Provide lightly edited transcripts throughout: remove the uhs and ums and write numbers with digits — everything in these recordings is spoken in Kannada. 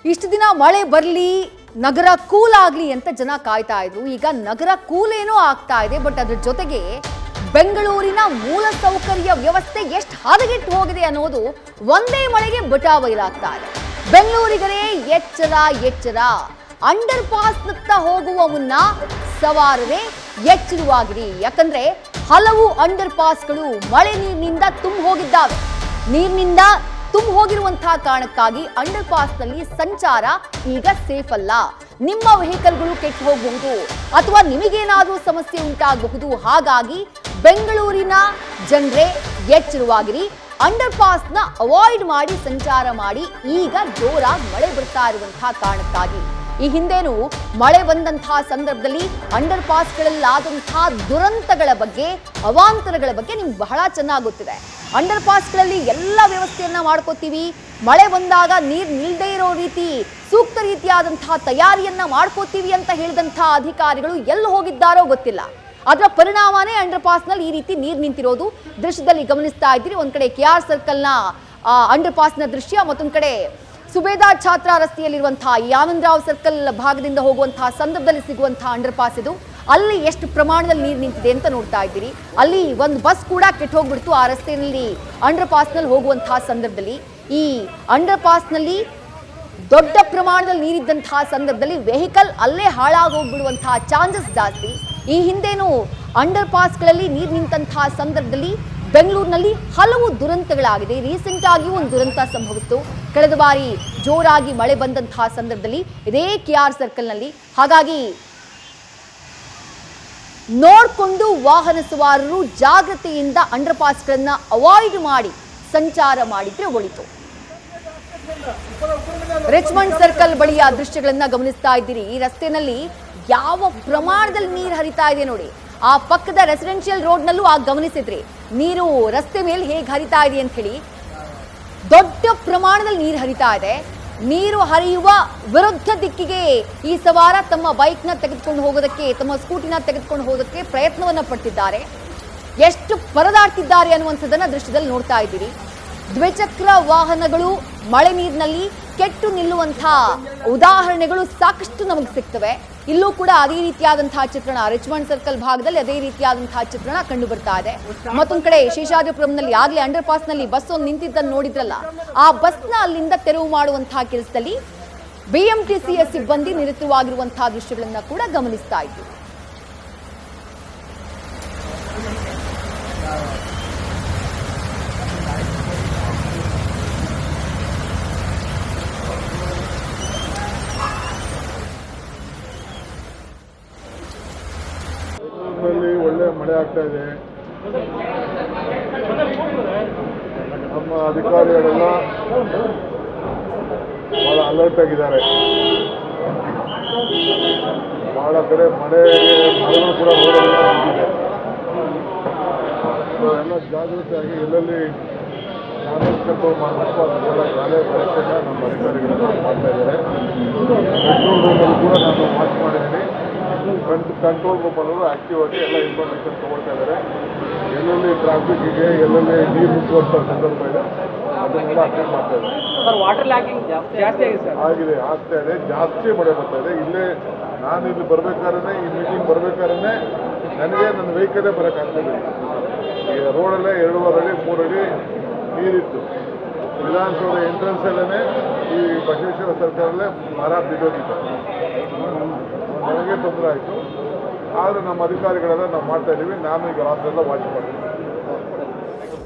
ಇಷ್ಟು ದಿನ ಮಳೆ ಬರಲಿ, ನಗರ ಕೂಲ್ ಆಗಲಿ ಅಂತ ಜನ ಕಾಯ್ತಾ ಇದ್ರು. ಈಗ ನಗರ ಕೂಲ್ ಏನೋ ಆಗ್ತಾ ಇದೆ, ಬಟ್ ಅದ್ರ ಜೊತೆಗೆ ಬೆಂಗಳೂರಿನ ಮೂಲಸೌಕರ್ಯ ವ್ಯವಸ್ಥೆ ಎಷ್ಟು ಹದಗೆಟ್ಟು ಹೋಗಿದೆ ಅನ್ನೋದು ಒಂದೇ ಮಳೆಗೆ ಬಚಾಬೈಲಾಗ್ತಾ ಇದೆ. ಬೆಂಗಳೂರಿಗರೇ ಎಚ್ಚರ ಎಚ್ಚರ. ಅಂಡರ್ ಪಾಸ್ನತ್ತ ಹೋಗುವ ಮುನ್ನ ಸವಾರರೇ ಎಚ್ಚರವಾಗಿರಿ. ಯಾಕಂದ್ರೆ ಹಲವು ಅಂಡರ್ ಪಾಸ್ಗಳು ಮಳೆ ನೀರಿನಿಂದ ತುಂಬ ಹೋಗಿದ್ದಾವೆ. ನೀರಿನಿಂದ ತುಂಬ ಹೋಗಿರುವಂತಹ ಕಾರಣಕ್ಕಾಗಿ ಅಂಡರ್ ಪಾಸ್ನಲ್ಲಿ ಸಂಚಾರ ಈಗ ಸೇಫ್ ಅಲ್ಲ. ನಿಮ್ಮ ವೆಹಿಕಲ್ಗಳು ಕೆಟ್ಟು ಹೋಗಬಹುದು ಅಥವಾ ನಿಮಗೇನಾದರೂ ಸಮಸ್ಯೆ ಉಂಟಾಗಬಹುದು. ಹಾಗಾಗಿ ಬೆಂಗಳೂರಿನ ಜನರೇ ಎಚ್ಚರವಾಗಿರಿ. ಅಂಡರ್ ಪಾಸ್ನ ಅವಾಯ್ಡ್ ಮಾಡಿ ಸಂಚಾರ ಮಾಡಿ. ಈಗ ಜೋರಾಗಿ ಮಳೆ ಬರ್ತಾ ಇರುವಂತಹ ಕಾರಣಕ್ಕಾಗಿ ಈ ಹಿಂದೇನು ಮಳೆ ಬಂದಂತಹ ಸಂದರ್ಭದಲ್ಲಿ ಅಂಡರ್ ಪಾಸ್ಗಳಲ್ಲಾದಂತಹ ದುರಂತಗಳ ಬಗ್ಗೆ, ಅವಾಂತರಗಳ ಬಗ್ಗೆ ನಿಮ್ಗೆ ಬಹಳ ಚೆನ್ನಾಗಿ ಗೊತ್ತಿದೆ. ಅಂಡರ್ ಪಾಸ್ಗಳಲ್ಲಿ ಎಲ್ಲ ವ್ಯವಸ್ಥೆಯನ್ನ ಮಾಡ್ಕೋತೀವಿ. ಮಳೆ ಬಂದಾಗ ನೀರು ನಿಲ್ಲದೇ ಇರೋ ರೀತಿ ಸೂಕ್ತ ರೀತಿಯಾದಂತಹ ತಯಾರಿಯನ್ನ ಮಾಡ್ಕೋತೀವಿ ಅಂತ ಹೇಳಿದಂತಹ ಅಧಿಕಾರಿಗಳು ಎಲ್ಲಿ ಹೋಗಿದ್ದಾರೋ ಗೊತ್ತಿಲ್ಲ. ಅದರ ಪರಿಣಾಮನೇ ಅಂಡರ್ ಪಾಸ್ನಲ್ಲಿ ಈ ರೀತಿ ನೀರು ನಿಂತಿರೋದು ದೃಶ್ಯದಲ್ಲಿ ಗಮನಿಸ್ತಾ ಇದ್ದೀರಿ. ಒಂದ್ ಕಡೆ KR ಸರ್ಕಲ್ನ ಅಂಡರ್ ಪಾಸ್ನ ದೃಶ್ಯ, ಮತ್ತೊಂದು ಕಡೆ ಸುಬೇದಾರ್ ಛಾತ್ರ ರಸ್ತೆಯಲ್ಲಿರುವಂತಹ ಆನಂದರಾವ್ ಸರ್ಕಲ್ ಭಾಗದಿಂದ ಹೋಗುವಂತಹ ಸಂದರ್ಭದಲ್ಲಿ ಸಿಗುವಂತಹ ಅಂಡರ್ ಪಾಸ್ ಇದು. ಅಲ್ಲಿ ಎಷ್ಟು ಪ್ರಮಾಣದಲ್ಲಿ ನೀರು ನಿಂತಿದೆ ಅಂತ ನೋಡ್ತಾ ಇದ್ದೀರಿ. ಅಲ್ಲಿ ಒಂದು ಬಸ್ ಕೂಡ ಕೆಟ್ಟು ಹೋಗ್ಬಿಡ್ತು ಆ ರಸ್ತೆಯಲ್ಲಿ ಅಂಡರ್ ಪಾಸ್ನಲ್ಲಿ ಹೋಗುವಂತಹ ಸಂದರ್ಭದಲ್ಲಿ. ಈ ಅಂಡರ್ ಪಾಸ್ನಲ್ಲಿ ದೊಡ್ಡ ಪ್ರಮಾಣದಲ್ಲಿ ನೀರಿದ್ದಂತಹ ಸಂದರ್ಭದಲ್ಲಿ ವೆಹಿಕಲ್ ಅಲ್ಲೇ ಹಾಳಾಗೋಗ್ಬಿಡುವಂತಹ ಚಾನ್ಸಸ್ ಜಾಸ್ತಿ. ಈ ಹಿಂದೇನು ಅಂಡರ್ ಪಾಸ್ಗಳಲ್ಲಿ ನೀರು ನಿಂತಹ ಸಂದರ್ಭದಲ್ಲಿ ಬೆಂಗಳೂರಿನಲ್ಲಿ ಹಲವು ದುರಂತಗಳಾಗಿದೆ. ರೀಸೆಂಟ್ ಆಗಿಯೂ ಒಂದು ದುರಂತ ಸಂಭವಿಸಿತು ಕಳೆದ ಬಾರಿ ಜೋರಾಗಿ ಮಳೆ ಬಂದಂತಹ ಸಂದರ್ಭದಲ್ಲಿ ಇದೇ KR ಸರ್ಕಲ್ನಲ್ಲಿ. ಹಾಗಾಗಿ ನೋಡಿಕೊಂಡು ವಾಹನ ಸವಾರರು ಜಾಗ್ರತೆಯಿಂದ ಅಂಡರ್ ಪಾಸ್ಗಳನ್ನ ಅವಾಯ್ಡ್ ಮಾಡಿ ಸಂಚಾರ ಮಾಡಿದ್ರೆ ಒಳಿತು. ರಿಚ್ಮಂಡ್ ಸರ್ಕಲ್ ಬಳಿಯ ದೃಶ್ಯಗಳನ್ನ ಗಮನಿಸ್ತಾ ಇದ್ದೀರಿ. ಈ ರಸ್ತೆನಲ್ಲಿ ಯಾವ ಪ್ರಮಾಣದಲ್ಲಿ ನೀರು ಹರಿತಾ ಇದೆ ನೋಡಿ. ಆ ಪಕ್ಕದ ರೆಸಿಡೆನ್ಷಿಯಲ್ ರೋಡ್ನಲ್ಲೂ ಆಗ ಗಮನಿಸಿದ್ರಿ ನೀರು ರಸ್ತೆ ಮೇಲೆ ಹೇಗೆ ಹರಿತಾ ಇದೆ ಅಂತ ಹೇಳಿ. ದೊಡ್ಡ ಪ್ರಮಾಣದಲ್ಲಿ ನೀರು ಹರಿತಾ ಇದೆ. ನೀರು ಹರಿಯುವ ವಿರುದ್ಧ ದಿಕ್ಕಿಗೆ ಈ ಸವಾರ ತಮ್ಮ ಬೈಕ್ನ ತೆಗೆದುಕೊಂಡು ಹೋಗೋದಕ್ಕೆ, ತಮ್ಮ ಸ್ಕೂಟಿನ ತೆಗೆದುಕೊಂಡು ಹೋಗೋದಕ್ಕೆ ಪ್ರಯತ್ನವನ್ನ ಪಡ್ತಿದ್ದಾರೆ. ಎಷ್ಟು ಪರದಾಡ್ತಿದ್ದಾರೆ ಅನ್ನುವಂಥದ್ದನ್ನ ದೃಶ್ಯದಲ್ಲಿ ನೋಡ್ತಾ ಇದ್ದೀರಿ. ದ್ವಿಚಕ್ರ ವಾಹನಗಳು ಮಳೆ ನೀರಿನಲ್ಲಿ ಕೆಟ್ಟು ನಿಲ್ಲುವಂತಹ ಉದಾಹರಣೆಗಳು ಸಾಕಷ್ಟು ನಮಗೆ ಸಿಗ್ತವೆ. ಇಲ್ಲೂ ಕೂಡ ಅದೇ ರೀತಿಯಾದಂತಹ ಚಿತ್ರಣ, ರಿಚ್ಮಂಡ್ ಸರ್ಕಲ್ ಭಾಗದಲ್ಲಿ ಅದೇ ರೀತಿಯಾದಂತಹ ಚಿತ್ರಣ ಕಂಡು ಬರ್ತಾ ಇದೆ. ಮತ್ತೊಂದು ಕಡೆ ಶೇಷಾದ್ರಿಪುರಂನಲ್ಲಿ ಆಗ್ಲೇ ಅಂಡರ್ ಪಾಸ್ ನಲ್ಲಿ ಬಸ್ ಒಂದು ನಿಂತಿದ್ದನ್ನು ನೋಡಿದ್ರಲ್ಲ, ಆ ಬಸ್ನ ಅಲ್ಲಿಂದ ತೆರವು ಮಾಡುವಂತಹ ಕೆಲಸದಲ್ಲಿ BMTCಯ ಸಿಬ್ಬಂದಿ ನಿರತವಾಗಿರುವಂತಹ ದೃಶ್ಯಗಳನ್ನ ಕೂಡ ಗಮನಿಸ್ತಾ ಇದ್ದೀವಿ. ಒಳ್ಳೆ ಮಳೆ ಆಗ್ತಾ ಇದೆ. ನಮ್ಮ ಅಧಿಕಾರಿಗಳೆಲ್ಲ ಬಹಳ ಅಲರ್ಟ್ ಆಗಿದ್ದಾರೆ. ಬಹಳ ಕಡೆ ಮಳೆಗಳು ಕೂಡ ನಿಂತಿದೆ. ಎಲ್ಲ ಜಾಗೃತಿಯಾಗಿ ಎಲ್ಲೆಲ್ಲಿ ಡ್ಯಾಮೇಜ್ ಕಂಟ್ರೋಲ್ ಮಾಡಬೇಕು ಅದನ್ನೆಲ್ಲ ಶಾಲೆ ಪರೀಕ್ಷೆನ ನಮ್ಮ ಅಧಿಕಾರಿಗಳೆಲ್ಲ ಮಾಡ್ತಾ ಇದ್ದಾರೆ. ಕಂಟ್ರೋಲ್ ರೂಮಲ್ಲಿ ಕೂಡ ನಾನು ವಾಚ್ ಮಾಡಿದ್ದೀನಿ. ಕಂಟ್ರೋಲ್ ರೂಮಲ್ಲೂ ಆಕ್ಟಿವ್ ಆಗಿ ಎಲ್ಲ ಇನ್ಫಾರ್ಮೇಷನ್ ತೊಗೊಳ್ತಾ ಇದ್ದಾರೆ. ಎಲ್ಲೆಲ್ಲಿ ಟ್ರಾಫಿಕ್ ಇದೆ, ಎಲ್ಲೆಲ್ಲಿ ನೀರು ನಿಂತುವಂಥ ಸಂದರ್ಭ ಇದೆ ಅದನ್ನೆಲ್ಲ ಅಟೆಂಡ್ ಮಾಡ್ತಾ ಇದ್ದಾರೆ. ವಾಟರ್ ಲ್ಯಾಕಿಂಗ್ ಜಾಸ್ತಿ ಆಗಿದೆ, ಆಗ್ತಾ ಇದೆ. ಜಾಸ್ತಿ ಮಳೆ ಬರ್ತಾ ಇದೆ. ಇಲ್ಲೇ ನಾನು ಇಲ್ಲಿ ಬರ್ಬೇಕಾದ್ರೆ, ಈ ಮೀಟಿಂಗ್ ಬರ್ಬೇಕಾದ್ರೆ ನನಗೆ ನನ್ನ ವೆಹಿಕಲ್ಲೇ ಬರೋಕ್ಕಾಗ್ತಿದೆ. ಈಗ ರೋಡಲ್ಲೇ 2.5 ಅಡಿ 3 ಅಡಿ ನೀರಿತ್ತು. ವಿಧಾನಸೌಧ ಎಂಟ್ರೆನ್ಸಲ್ಲೇ ಈ ಬಸವೇಶ್ವರ ಸರ್ಕಾರಲ್ಲೇ ಮರ ಬಿದ್ದೋಗಿತ್ತು. ನನಗೆ ತೊಂದರೆ ಆಯಿತು. ಆದರೆ ನಮ್ಮ ಅಧಿಕಾರಿಗಳೆಲ್ಲ ನಾವು ಮಾಡ್ತಾ ಇದ್ದೀವಿ. ನಾನು ಈಗ ರಾತ್ರಿಯೆಲ್ಲ ವಾಚ್ ಮಾಡ್ತೀನಿ.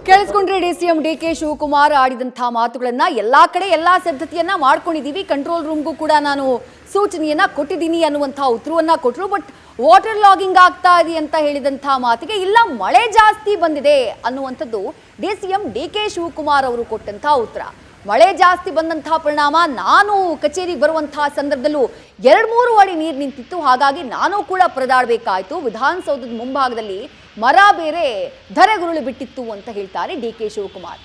ಕೇಳಿಸ್ಕೊಂಡ್ರೆ DCM DK ಶಿವಕುಮಾರ್ ಆಡಿದಂತಹ ಮಾತುಗಳನ್ನ ಎಲ್ಲಾ ಕಡೆ ಎಲ್ಲಾ ಸಿದ್ಧತೆಯನ್ನ ಮಾಡ್ಕೊಂಡಿದ್ದೀವಿ, ಕಂಟ್ರೋಲ್ ರೂಮ್ಗೂ ಕೂಡ ನಾನು ಸೂಚನೆಯನ್ನ ಕೊಟ್ಟಿದ್ದೀನಿ ಅನ್ನುವಂತಹ ಉತ್ತರವನ್ನ ಕೊಟ್ಟರು. ಬಟ್ ವಾಟರ್ ಲಾಗಿಂಗ್ ಆಗ್ತಾ ಇದೆ ಅಂತ ಹೇಳಿದಂತಹ ಮಾತಿಗೆ ಇಲ್ಲ ಮಳೆ ಜಾಸ್ತಿ ಬಂದಿದೆ ಅನ್ನುವಂಥದ್ದು DCM DK ಶಿವಕುಮಾರ್ ಅವರು ಕೊಟ್ಟಂತಹ ಉತ್ತರ. ಮಳೆ ಜಾಸ್ತಿ ಬಂದಂತಹ ಪರಿಣಾಮ ನಾನು ಕಚೇರಿಗೆ ಬರುವಂತಹ ಸಂದರ್ಭದಲ್ಲೂ 2-3 ಅಡಿ ನೀರು ನಿಂತಿತ್ತು. ಹಾಗಾಗಿ ನಾನು ಕೂಡ ಪರದಾಡಬೇಕಾಯಿತು. ವಿಧಾನಸೌಧದ ಮುಂಭಾಗದಲ್ಲಿ ಮರ ಬೇರೆ ಧರೆಗುರುಳು ಬಿಟ್ಟಿತ್ತು ಅಂತ ಹೇಳ್ತಾರೆ DK ಶಿವಕುಮಾರ್.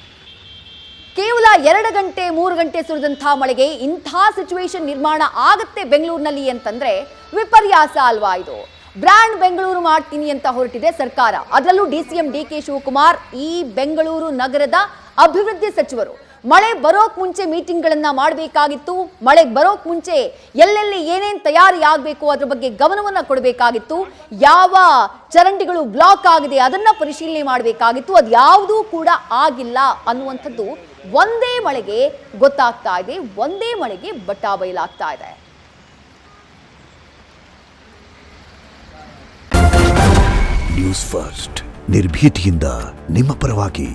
ಕೇವಲ 2 ಗಂಟೆ 3 ಗಂಟೆ ಸುರಿದಂತಹ ಮಳೆಗೆ ಇಂಥ ಸಿಚುವೇಶನ್ ನಿರ್ಮಾಣ ಆಗತ್ತೆ ಬೆಂಗಳೂರಿನಲ್ಲಿ ಅಂತಂದ್ರೆ ವಿಪರ್ಯಾಸ ಅಲ್ವಾ ಇದು? ಬ್ರ್ಯಾಂಡ್ ಬೆಂಗಳೂರು ಮಾಡ್ತೀನಿ ಅಂತ ಹೊರಟಿದೆ ಸರ್ಕಾರ. ಅದರಲ್ಲೂ DCM DK ಶಿವಕುಮಾರ್ ಈ ಬೆಂಗಳೂರು ನಗರದ ಅಭಿವೃದ್ಧಿ ಸಚಿವರು. ಮಳೆ ಬರೋಕ್ ಮುಂಚೆ ಮೀಟಿಂಗ್ಗಳನ್ನ ಮಾಡಬೇಕಾಗಿತ್ತು. ಮಳೆ ಬರೋಕ್ ಮುಂಚೆ ಎಲ್ಲೆಲ್ಲಿ ಏನೇನ್ ತಯಾರಿ ಆಗಬೇಕು ಅದ್ರ ಬಗ್ಗೆ ಗಮನವನ್ನ ಕೊಡಬೇಕಾಗಿತ್ತು. ಯಾವ ಚರಂಡಿಗಳು ಬ್ಲಾಕ್ ಆಗಿದೆ ಅದನ್ನ ಪರಿಶೀಲನೆ ಮಾಡಬೇಕಾಗಿತ್ತು. ಅದು ಯಾವುದೂ ಕೂಡ ಆಗಿಲ್ಲ ಅನ್ನುವಂಥದ್ದು ಒಂದೇ ಮಳೆಗೆ ಗೊತ್ತಾಗ್ತಾ ಇದೆ, ಒಂದೇ ಮಳೆಗೆ ಬಟ್ಟಾ ಬಯಲಾಗ್ತಾ ಇದೆ. ನ್ಯೂಸ್ ಫಸ್ಟ್ ನಿರ್ಭೀತಿಯಿಂದ ನಿಮ್ಮ ಪರವಾಗಿ.